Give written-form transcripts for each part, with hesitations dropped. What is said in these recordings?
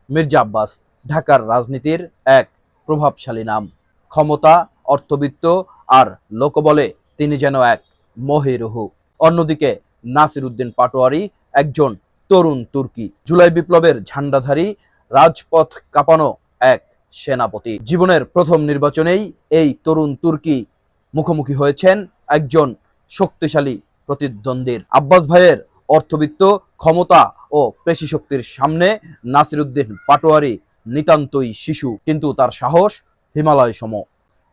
মির্জা আব্বাস ঢাকার রাজনীতির এক প্রভাবশালী নাম। ক্ষমতা, অর্থবিত্ত আর লোকবলে তিনি যেন এক মহিরুহু। অন্যদিকে নাসির উদ্দিন পাটোয়ারি একজন তরুণ তুর্কি, জুলাই বিপ্লবের ঝান্ডাধারী, রাজপথ কাঁপানো এক সেনাপতি। জীবনের প্রথম নির্বাচনেই এই তরুণ তুর্কি মুখোমুখি হয়েছেন একজন শক্তিশালী প্রতিদ্বন্দ্বীর। আব্বাস ভাইয়ের অর্থবিত্ত, ক্ষমতা ও পেশি শক্তির সামনে নাসির উদ্দিন পাটোয়ারি নিতান্তই শিশু, কিন্তু তার সাহস হিমালয় সম।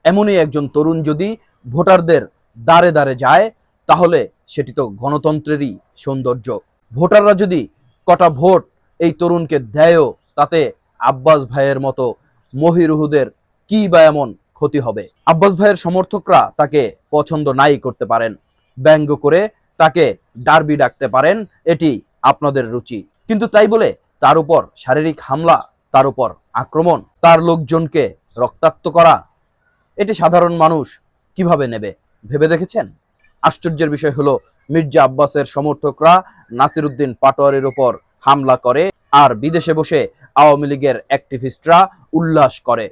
এমনই একজন তরুণ যদি ভোটারদের দ্বারে দ্বারে যায়, তাহলে সেটি তো গণতন্ত্রেরই সৌন্দর্য। ভোটাররা যদি কটা ভোট এই তরুণকে দেয়ও, তাতে আব্বাস ভাইয়ের মতো মহিরুহুদের কি বা এমন ক্ষতি হবে? আব্বাস ভাইয়ের সমর্থকরা তাকে পছন্দ নাই করতে পারেন, ব্যঙ্গ করে তাকে ডার্বি ডাকতে পারেন, এটি আপনাদের রুচি। কিন্তু তাই বলে তার উপর শারীরিক হামলা, তার উপর আক্রমণ, তার লোকজনকে রক্তাক্ত করা, এটি সাধারণ মানুষ কিভাবে নেবে ভেবে দেখেছেন? আশ্চর্যের বিষয় হলো, মির্জা আব্বাসের সমর্থকরা নাসির উদ্দিন পাটোয়ারির উপর হামলা করে, আর বিদেশে বসে আওয়ামী লীগের অ্যাক্টিভিস্টরা উল্লাস করে।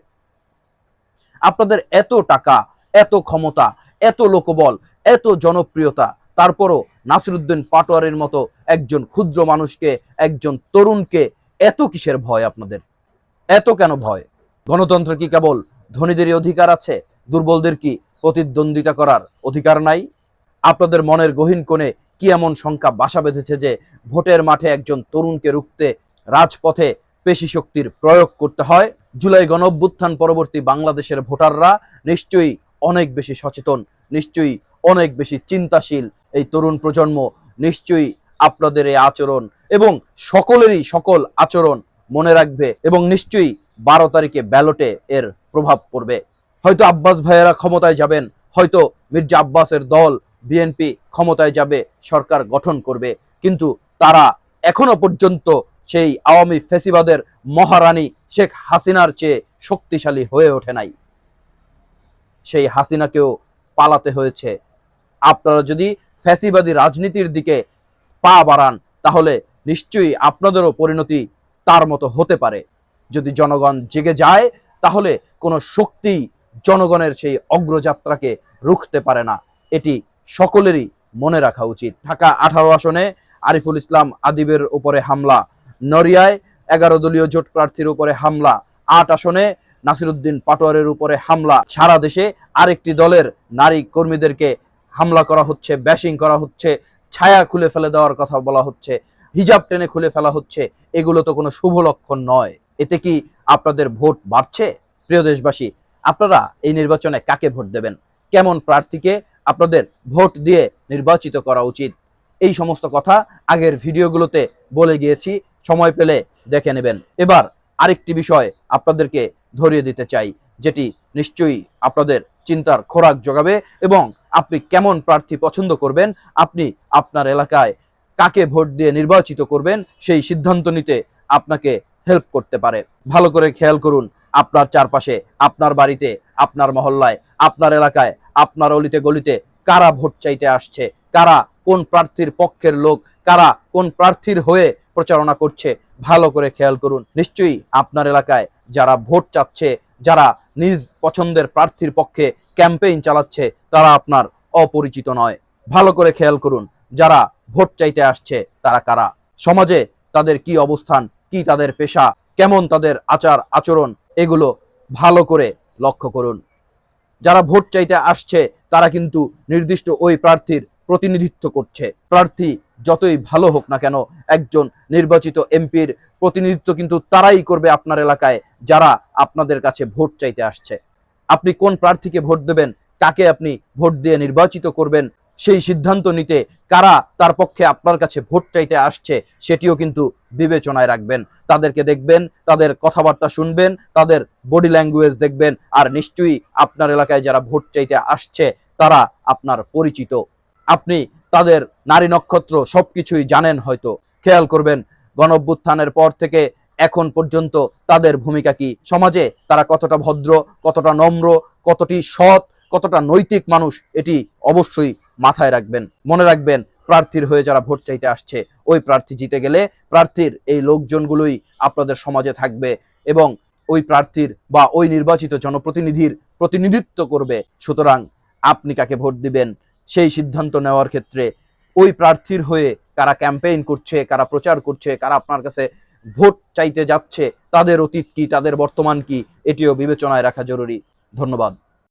আপনাদের এত টাকা, এত ক্ষমতা, এত লোকবল, এত জনপ্রিয়তা, তারপরও নাসির উদ্দিন পাটোয়ারির মতো একজন ক্ষুদ্র মানুষকে, একজন তরুণকে এত কিসের ভয় আপনাদের? এত কেন ভয়? গণতন্ত্র কি কেবল ধনীদেরই অধিকার আছে? দুর্বলদের কি প্রতিদ্বন্দ্বিতা করার অধিকার নাই? আপনাদের মনের গহীন কোণে কি এমন শঙ্কা বাসা বেঁধেছে যে ভোটের মাঠে একজন তরুণকে রুখতে রাজপথে পেশি শক্তির প্রয়োগ করতে হয়? জুলাই গণঅভ্যুত্থান পরবর্তী বাংলাদেশের ভোটাররা নিশ্চয়ই অনেক বেশি সচেতন, নিশ্চয়ই অনেক বেশি চিন্তাশীল। এই তরুণ প্রজন্ম নিশ্চয়ই আপনাদের এই আচরণ এবং সকলেরই সকল আচরণ মনে রাখবে, এবং নিশ্চয়ই 12 তারিখে ব্যালটে এর প্রভাব পড়বে। হয়তো আব্বাস ভাইয়েরা ক্ষমতায় যাবেন, হয়তো মির্জা আব্বাসের দল বিএনপি ক্ষমতায় যাবে, সরকার গঠন করবে, কিন্তু তারা এখনো পর্যন্ত সেই আওয়ামী ফ্যাসিবাদের মহারানী শেখ হাসিনার চেয়ে শক্তিশালী হয়ে ওঠে নাই। সেই হাসিনাকেও পালাতে হয়েছে। আপনারা যদি ফ্যাসিবাদী রাজনীতির দিকে পা বাড়ান, তাহলে নিশ্চয়ই আপনাদেরও পরিণতি তার মতো হতে পারে। যদি জনগণ জেগে যায়, তাহলে কোনো শক্তি জনগণের সেই অগ্রযাত্রাকে রুখতে পারে না। এটি সকলেরই মনে রাখা উচিত। ঢাকা 18 আসনে আরিফুল ইসলাম আদিবের উপরে হামলা, নড়িয়ায় 11 দলীয় জোট প্রার্থীর উপরে হামলা, 8 আসনে নাসির উদ্দিন পাটোয়ারির উপরে হামলা, সারা দেশে আরেকটি দলের নারী কর্মীদেরকে হামলা করা হচ্ছে, ব্যাশিং করা হচ্ছে, ছায়া খুলে ফেলে দেওয়ার কথা বলা হচ্ছে, হিজাব টেনে খুলে ফেলা হচ্ছে। এগুলো তো কোনো শুভ লক্ষণ নয়। এতে কি আপনাদের ভোট বাড়ছে? প্রিয় দেশবাসী, আপনারা এই নির্বাচনে কাকে ভোট দেবেন? কেমন প্রার্থীকে আপনাদের ভোট দিয়ে নির্বাচিত করা উচিত? এই সমস্ত কথা আগের ভিডিওগুলোতে বলে গিয়েছি, সময় পেলে দেখে নেবেন। এবার আরেকটি বিষয় আপনাদেরকে ধরিয়ে দিতে চাই, যেটি নিশ্চয়ই আপনাদের চিন্তার খোরাক যোগাবে, এবং আপনি কেমন প্রার্থী পছন্দ করবেন, আপনি আপনার এলাকায় কাকে ভোট দিয়ে নির্বাচিত করবেন, সেই সিদ্ধান্ত নিতে আপনাকে হেল্প করতে পারে। ভালো করে খেয়াল করুন, আপনার চারপাশে, আপনার বাড়িতে, আপনার মহল্লায়, আপনার এলাকায়, আপনার অলিতে গলিতে কারা ভোট চাইতে আসছে, কারা কোন প্রার্থীর পক্ষের লোক, কারা কোন প্রার্থীর হয়ে প্রচারণা করছে, ভালো করে খেয়াল করুন। নিশ্চয়ই আপনার এলাকায় যারা ভোট চাচ্ছে, যারা নিজ পছন্দের প্রার্থীর পক্ষে ক্যাম্পেইন চালাচ্ছে, তারা আপনার অপরিচিত নয়। ভালো করে খেয়াল করুন, যারা ভোট চাইতে আসছে তারা কারা, সমাজে তাদের কি অবস্থান, কি তাদের পেশা, কেমন তাদের আচার আচরণ, এগুলো ভালো করে লক্ষ্য করুন। যারা ভোট চাইতে আসছে তারা কিন্তু নির্দিষ্ট ওই প্রার্থীর প্রতিনিধিত্ব করছে। প্রার্থী যতই ভালো হোক না কেন, একজন নির্বাচিত এমপির প্রতিনিধিত্ব কিন্তু তারাই করবে আপনার এলাকায়, যারা আপনাদের কাছে ভোট চাইতে আসছে। আপনি কোন প্রার্থীকে ভোট দেবেন, কাকে আপনি ভোট দিয়ে নির্বাচিত করবেন, সেই সিদ্ধান্ত নিতে কারা তার পক্ষে আপনার কাছে ভোট চাইতে আসছে, সেটিও কিন্তু বিবেচনায় রাখবেন। তাদেরকে দেখবেন, তাদের কথাবার্তা শুনবেন, তাদের বডি ল্যাঙ্গুয়েজ দেখবেন, আর নিশ্চয়ই আপনার এলাকায় যারা ভোট চাইতে আসছে তারা আপনার পরিচিত। আপনি তাদের নারী নক্ষত্র সবকিছুই জানেন হয়তো। খেয়াল করবেন, গণঅভ্যুত্থানের পর থেকে এখন পর্যন্ত তাদের ভূমিকা কি, সমাজে তারা কতটা ভদ্র, কতটা নম্র, কতটি সৎ, কতটা নৈতিক মানুষ, এটি অবশ্যই মাথায় রাখবেন। মনে রাখবেন, প্রার্থীর হয়ে যারা ভোট চাইতে আসছে, ওই প্রার্থী জিতে গেলে প্রার্থীর এই লোকজনগুলোই আপনাদের সমাজে থাকবে এবং ওই প্রার্থীর বা ওই নির্বাচিত জনপ্রতিনিধির প্রতিনিধিত্ব করবে। সুতরাং আপনি কাকে ভোট দিবেন সেই সিদ্ধান্ত নেওয়ার ক্ষেত্রে ওই প্রার্থীর হয়ে কারা ক্যাম্পেইন করছে, কারা প্রচার করছে, কারা আপনার কাছে ভোট চাইতে যাচ্ছে, তাদের অতীত কি, তাদের বর্তমান কি, এটিও বিবেচনায় রাখা জরুরি। ধন্যবাদ।